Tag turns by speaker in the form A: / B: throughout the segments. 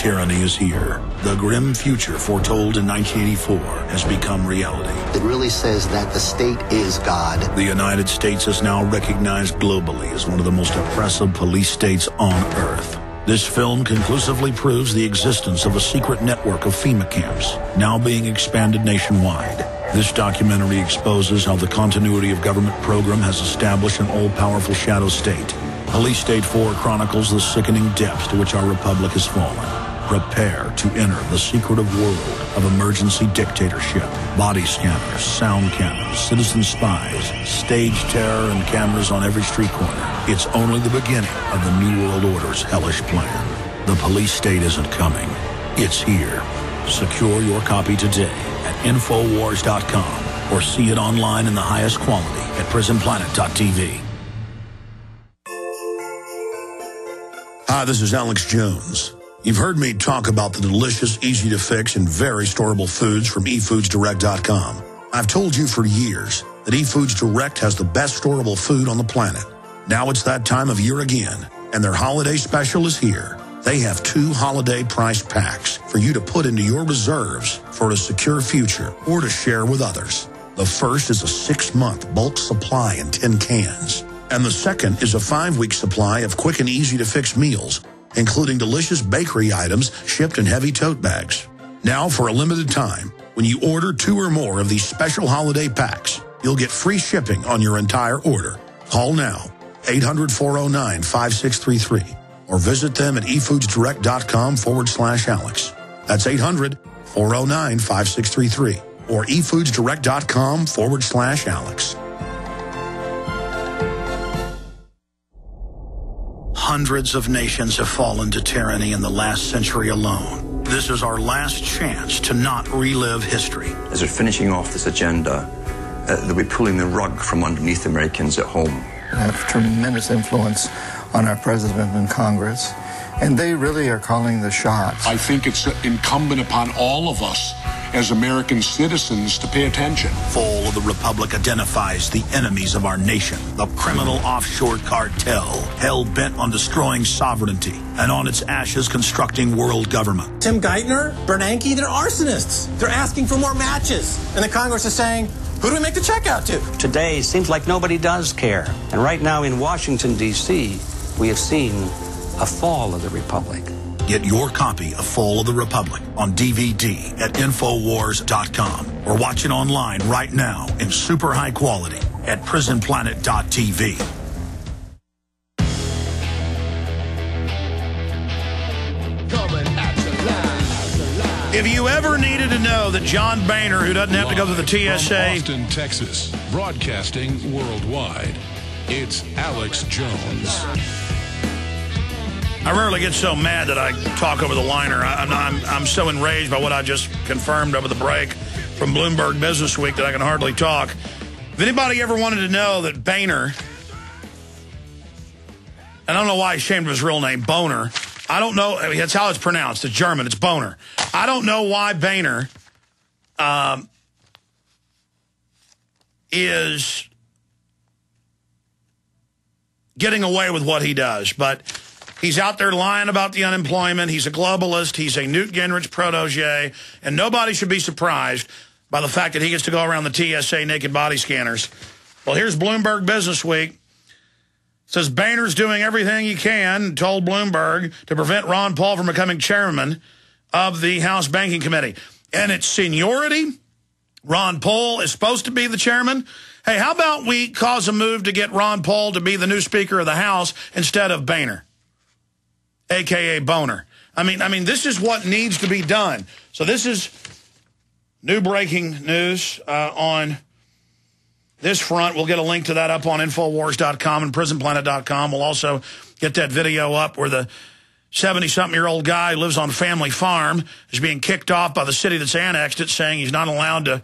A: tyranny is here. The grim future foretold in 1984 has become reality.
B: It really says that the state is God.
A: The United States is now recognized globally as one of the most oppressive police states on Earth. This film conclusively proves the existence of a secret network of FEMA camps, now being expanded nationwide. This documentary exposes how the continuity of government program has established an all-powerful shadow state. Police State 4 chronicles the sickening depths to which our republic has fallen. Prepare to enter the secretive world of emergency dictatorship. Body scanners, sound cannons, citizen spies, stage terror, and cameras on every street corner. It's only the beginning of the New World Order's hellish plan. The police state isn't coming. It's here. Secure your copy today at Infowars.com or see it online in the highest quality at PrisonPlanet.tv. Hi, this is Alex Jones. You've heard me talk about the delicious, easy-to-fix, and very storable foods from eFoodsDirect.com. I've told you for years that eFoods Direct has the best storable food on the planet. Now it's that time of year again, and their holiday special is here. They have 2 holiday-priced packs for you to put into your reserves for a secure future or to share with others. The first is a 6-month bulk supply in 10 cans. And the second is a 5-week supply of quick and easy-to-fix meals, including delicious bakery items shipped in heavy tote bags. Now, for a limited time, when you order 2 or more of these special holiday packs, you'll get free shipping on your entire order. Call now, 800-409-5633, or visit them at efoodsdirect.com/Alex. That's 800-409-5633, or efoodsdirect.com/Alex. Hundreds of nations have fallen to tyranny in the last century alone. This is our last chance to not relive history.
C: As we're finishing off this agenda, they'll be pulling the rug from underneath Americans at home.
D: They have tremendous influence on our president and Congress, and they really are calling the shots.
E: I think it's incumbent upon all of us as American citizens to pay attention.
A: Fall of the Republic identifies the enemies of our nation, the criminal offshore cartel, hell-bent on destroying sovereignty, and on its ashes constructing world government.
F: Tim Geithner, Bernanke, they're arsonists. They're asking for more matches. And the Congress is saying, who do we make the check out to?
G: Today seems like nobody does care. And right now in Washington, D.C., we have seen a fall of the Republic.
A: Get your copy of Fall of the Republic on DVD at Infowars.com or watch it online right now in super high quality at PrisonPlanet.tv. If you ever needed to know that John Boehner, who doesn't have to go through the TSA...
E: From Austin, Texas, broadcasting worldwide, it's Alex Jones.
A: I rarely get so mad that I talk over the liner. I'm so enraged by what I just confirmed over the break from Bloomberg Business Week that I can hardly talk. If anybody ever wanted to know that Boehner, and I don't know why he's ashamed of his real name, Boner. I don't know. I mean, that's how it's pronounced. It's German. It's Boner. I don't know why Boehner is getting away with what he does, but he's out there lying about the unemployment. He's a globalist. He's a Newt Gingrich protege. And nobody should be surprised by the fact that he gets to go around the TSA naked body scanners. Well, here's Bloomberg Business Week. It says Boehner's doing everything he can, told Bloomberg, to prevent Ron Paul from becoming chairman of the House Banking Committee. And it's seniority. Ron Paul is supposed to be the chairman. Hey, how about we cause a move to get Ron Paul to be the new Speaker of the House instead of Boehner, a.k.a. Boner. I mean, this is what needs to be done. So this is new breaking news on this front. We'll get a link to that up on Infowars.com and PrisonPlanet.com. We'll also get that video up where the 70-something-year-old guy who lives on Family Farm is being kicked off by the city that's annexed it, saying he's not allowed to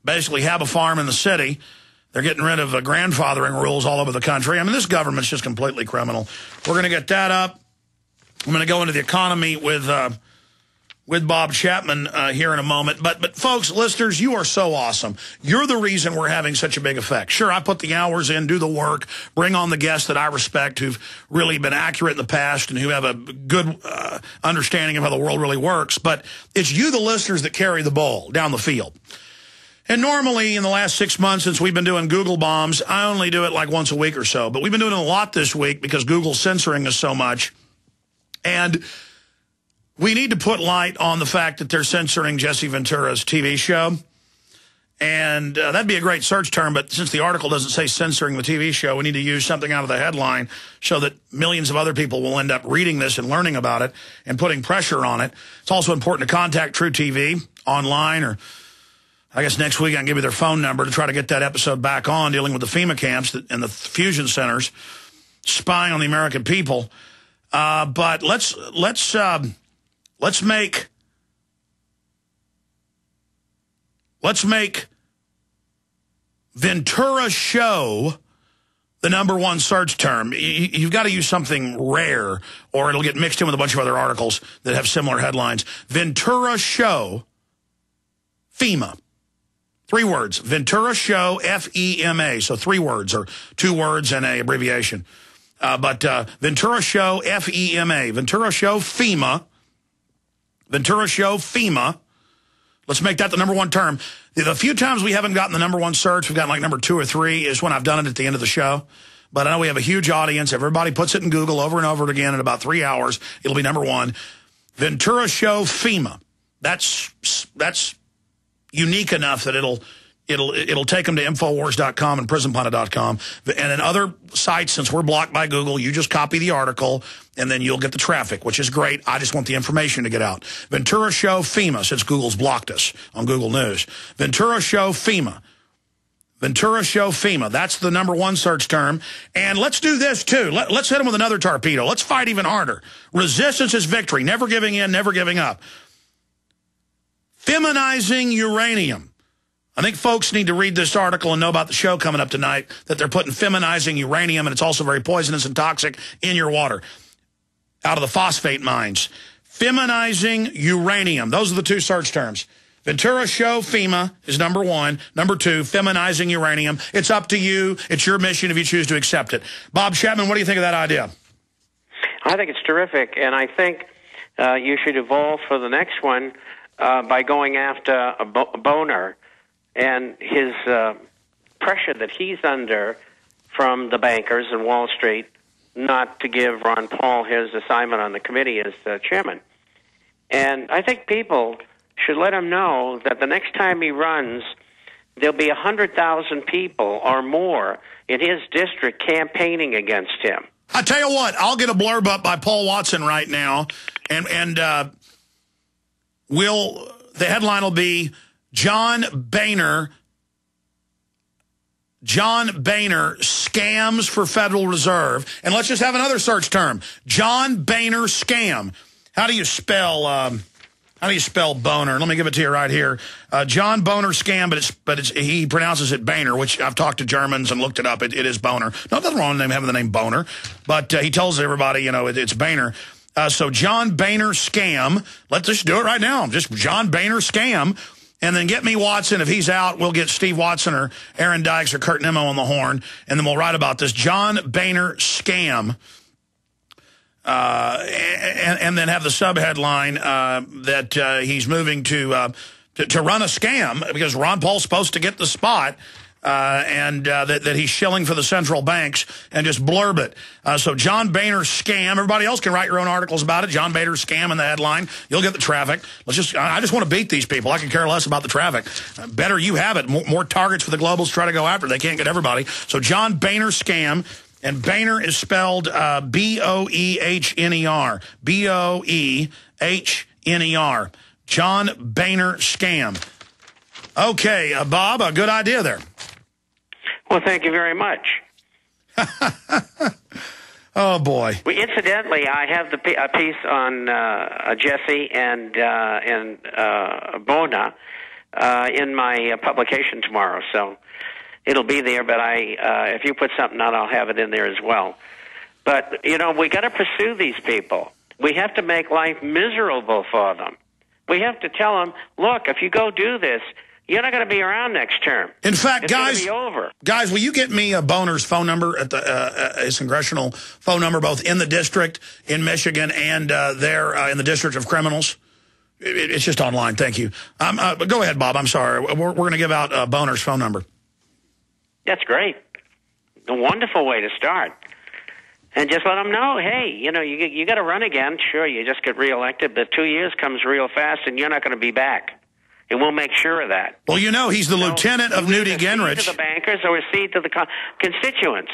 A: basically have a farm in the city. They're getting rid of grandfathering rules all over the country. I mean, this government's just completely criminal. We're going to get that up. I'm going to go into the economy with with Bob Chapman here in a moment. But folks, listeners, you are so awesome. You're the reason we're having such a big effect. Sure, I put the hours in, do the work, bring on the guests that I respect who've really been accurate in the past and who have a good understanding of how the world really works. But it's you, the listeners, that carry the ball down the field. And normally in the last 6 months since we've been doing Google bombs, I only do it like once a week or so. But we've been doing it a lot this week because Google's censoring us so much. And we need to put light on the fact that they're censoring Jesse Ventura's TV show. And that'd be a great search term, but since the article doesn't say censoring the TV show, we need to use something out of the headline so that millions of other people will end up reading this and learning about it and putting pressure on it. It's also important to contact True TV online, or I guess next week I can give you their phone number to try to get that episode back on, dealing with the FEMA camps and the fusion centers spying on the American people. But let's make Ventura show the #1 search term. You've got to use something rare, or it'll get mixed in with a bunch of other articles that have similar headlines. Ventura show FEMA. 3 words. Ventura show FEMA. So 3 words, or 2 words and an abbreviation. But Ventura show FEMA. Ventura show FEMA. Ventura show FEMA. Let's make that the #1 term. The few times we haven't gotten the #1 search, we've gotten like number 2 or 3, is when I've done it at the end of the show. But I know we have a huge audience. Everybody puts it in Google over and over again in about 3 hours. It'll be #1. Ventura show FEMA. That's unique enough that it'll take them to Infowars.com and PrisonPlanet.com. And in other sites, since we're blocked by Google, you just copy the article, and then you'll get the traffic, which is great. I just want the information to get out. Ventura show FEMA, since Google's blocked us on Google News. Ventura show FEMA. Ventura show FEMA. That's the #1 search term. And let's do this, too. Let's hit them with another torpedo. Let's fight even harder. Resistance is victory. Never giving in, never giving up. Feminizing uranium. I think folks need to read this article and know about the show coming up tonight, that they're putting feminizing uranium, and it's also very poisonous and toxic, in your water out of the phosphate mines. Feminizing uranium. Those are the 2 search terms. Ventura show FEMA is #1. #2, feminizing uranium. It's up to you. It's your mission if you choose to accept it. Bob Chapman, what do you think of that idea?
H: I think it's terrific, and I think you should evolve for the next one by going after a Boner and his pressure that he's under from the bankers and Wall Street not to give Ron Paul his assignment on the committee as chairman. And I think people should let him know that the next time he runs, there'll be 100,000 people or more in his district campaigning against him.
A: I tell you what, I'll get a blurb up by Paul Watson right now, and the headline will be John Boehner scams for Federal Reserve. And let's just have another search term. John Boehner scam. How do you spell Boehner? Let me give it to you right here. John Boehner scam, but he pronounces it Boehner, which I've talked to Germans and looked it up. It is Boehner. Nothing wrong with having the name Boehner, but he tells everybody, it's Boehner. So John Boehner scam. Let's just do it right now. Just John Boehner scam. And then get me Watson. If he's out, we'll get Steve Watson or Aaron Dykes or Kurt Nimmo on the horn, and then we'll write about this. John Boehner scam. And then have the subheadline that he's moving to run a scam because Ron Paul's supposed to get the spot. And that he's shilling for the central banks, and just blurb it. So John Boehner scam. Everybody else can write your own articles about it. John Boehner scam in the headline. You'll get the traffic. I just want to beat these people. I can care less about the traffic. Better you have it. More targets for the globals to try to go after. They can't get everybody. So John Boehner scam. And Boehner is spelled B-O-E-H-N-E-R. B-O-E-H-N-E-R. John Boehner scam. Okay, Bob, a good idea there.
H: Well, thank you very much.
A: Oh, boy.
H: Well, incidentally, I have a piece on Jesse and Bona in my publication tomorrow, so it'll be there. But if you put something out, I'll have it in there as well. But we got to pursue these people. We have to make life miserable for them. We have to tell them, look, if you go do this, you're not going to be around next term.
A: In fact,
H: it's
A: guys,
H: be over.
A: Guys, will you get me a Boner's phone number at the his congressional phone number, both in the district in Michigan and there in the District of Criminals? It's just online. Thank you. Go ahead, Bob. I'm sorry. We're going to give out Boner's phone number.
H: That's great. A wonderful way to start. And just let them know, hey, you got to run again. Sure, you just get reelected, but 2 years comes real fast, and you're not going to be back. And we'll make sure of that.
A: Well, he's the lieutenant of Newt Gingrich.
H: Cede to the bankers or cede to the constituents.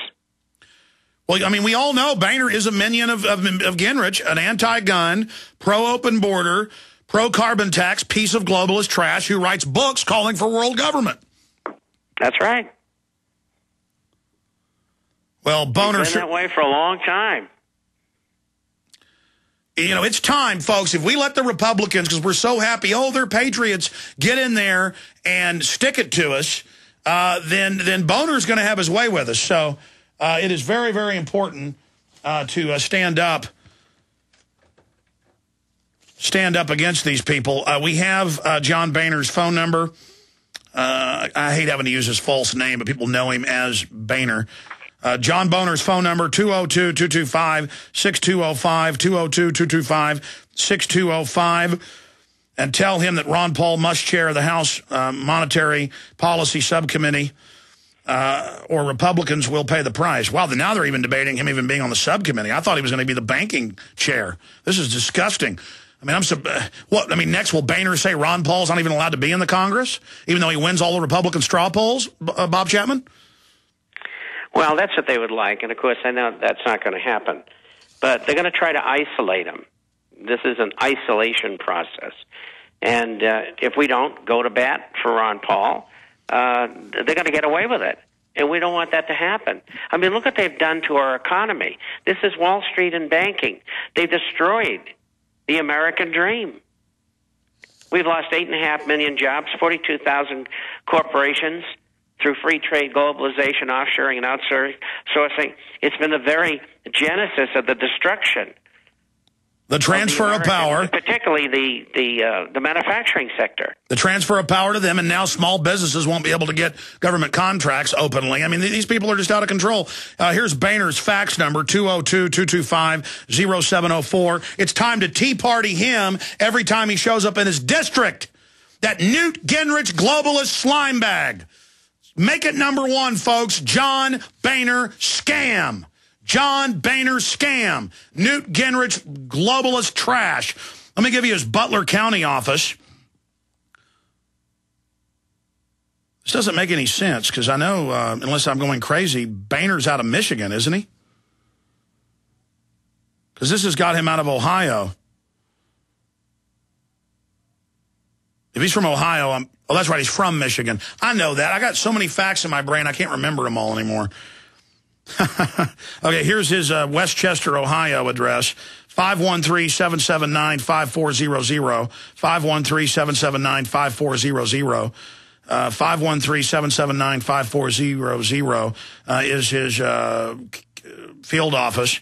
A: Well, I mean, we all know Boehner is a minion of Gingrich, an anti-gun, pro-open border, pro-carbon tax, piece of globalist trash who writes books calling for world government.
H: That's right.
A: Well, Boehner...
H: He's been that way for a long time.
A: It's time, folks, if we let the Republicans, because we're so happy, they're patriots, get in there and stick it to us, then Boehner's going to have his way with us. So it is very, very important to stand up against these people. We have John Boehner's phone number. I hate having to use his false name, but people know him as Boehner. John Boehner's phone number, 202-225-6205, 202-225-6205. And tell him that Ron Paul must chair the House Monetary Policy Subcommittee or Republicans will pay the price. Wow, now they're even debating him even being on the subcommittee. I thought he was going to be the banking chair. This is disgusting. I mean, next will Boehner say Ron Paul's not even allowed to be in the Congress, even though he wins all the Republican straw polls, Bob Chapman?
H: Well, that's what they would like, and of course I know that's not going to happen. But they're going to try to isolate him. This is an isolation process. And if we don't go to bat for Ron Paul, they're going to get away with it. And we don't want that to happen. I mean, look what they've done to our economy. This is Wall Street and banking. They've destroyed the American dream. We've lost 8.5 million jobs, 42,000 corporations, through free trade, globalization, offshoring, and outsourcing. It's been the very genesis of the destruction.
A: The transfer of power.
H: Particularly the manufacturing sector.
A: The transfer of power to them, and now small businesses won't be able to get government contracts openly. I mean, these people are just out of control. Here's Boehner's fax number, 202-225-0704. It's time to Tea Party him every time he shows up in his district. That Newt Gingrich globalist slime bag. Make it number one, folks. John Boehner scam. John Boehner scam. Newt Gingrich globalist trash. Let me give you his Butler County office. This doesn't make any sense because I know, unless I'm going crazy, Boehner's out of Michigan, isn't he? Because this has got him out of Ohio. If he's from Ohio, oh, that's right, he's from Michigan. I know that. I got so many facts in my brain, I can't remember them all anymore. Okay, here's his Westchester, Ohio address, 513-779-5400, 513-779-5400, 513-779-5400 is his field office.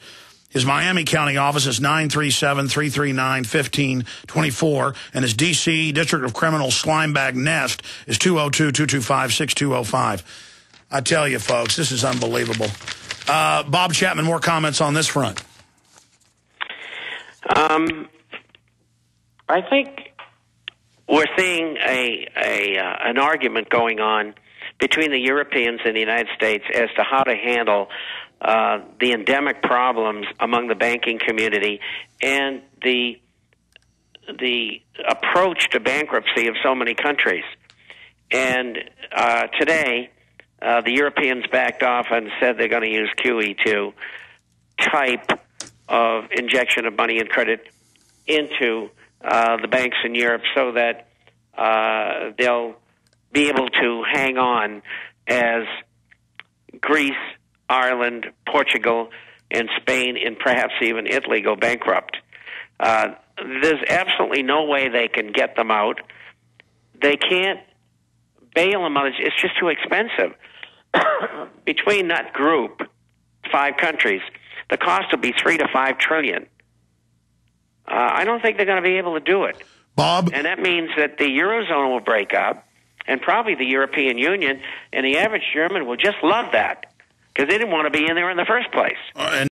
A: His Miami County office is 937-339-1524, and his D.C. District of Criminal Slimebag Nest is 202-225-6205. I tell you, folks, this is unbelievable. Bob Chapman, more comments on this front?
H: I think we're seeing an argument going on between the Europeans and the United States as to how to handle the endemic problems among the banking community and the approach to bankruptcy of so many countries. And today, the Europeans backed off and said they're going to use QE2 type of injection of money and credit into the banks in Europe so that they'll be able to hang on as Greece, Ireland, Portugal, and Spain, and perhaps even Italy go bankrupt. There's absolutely no way they can get them out. They can't bail them out. It's just too expensive. Between that group, 5 countries, the cost will be $3 to $5 trillion. I don't think they're going to be able to do it.
A: Bob?
H: And that means that the Eurozone will break up, and probably the European Union, and the average German will just love that, because they didn't want to be in there in the first place.
A: And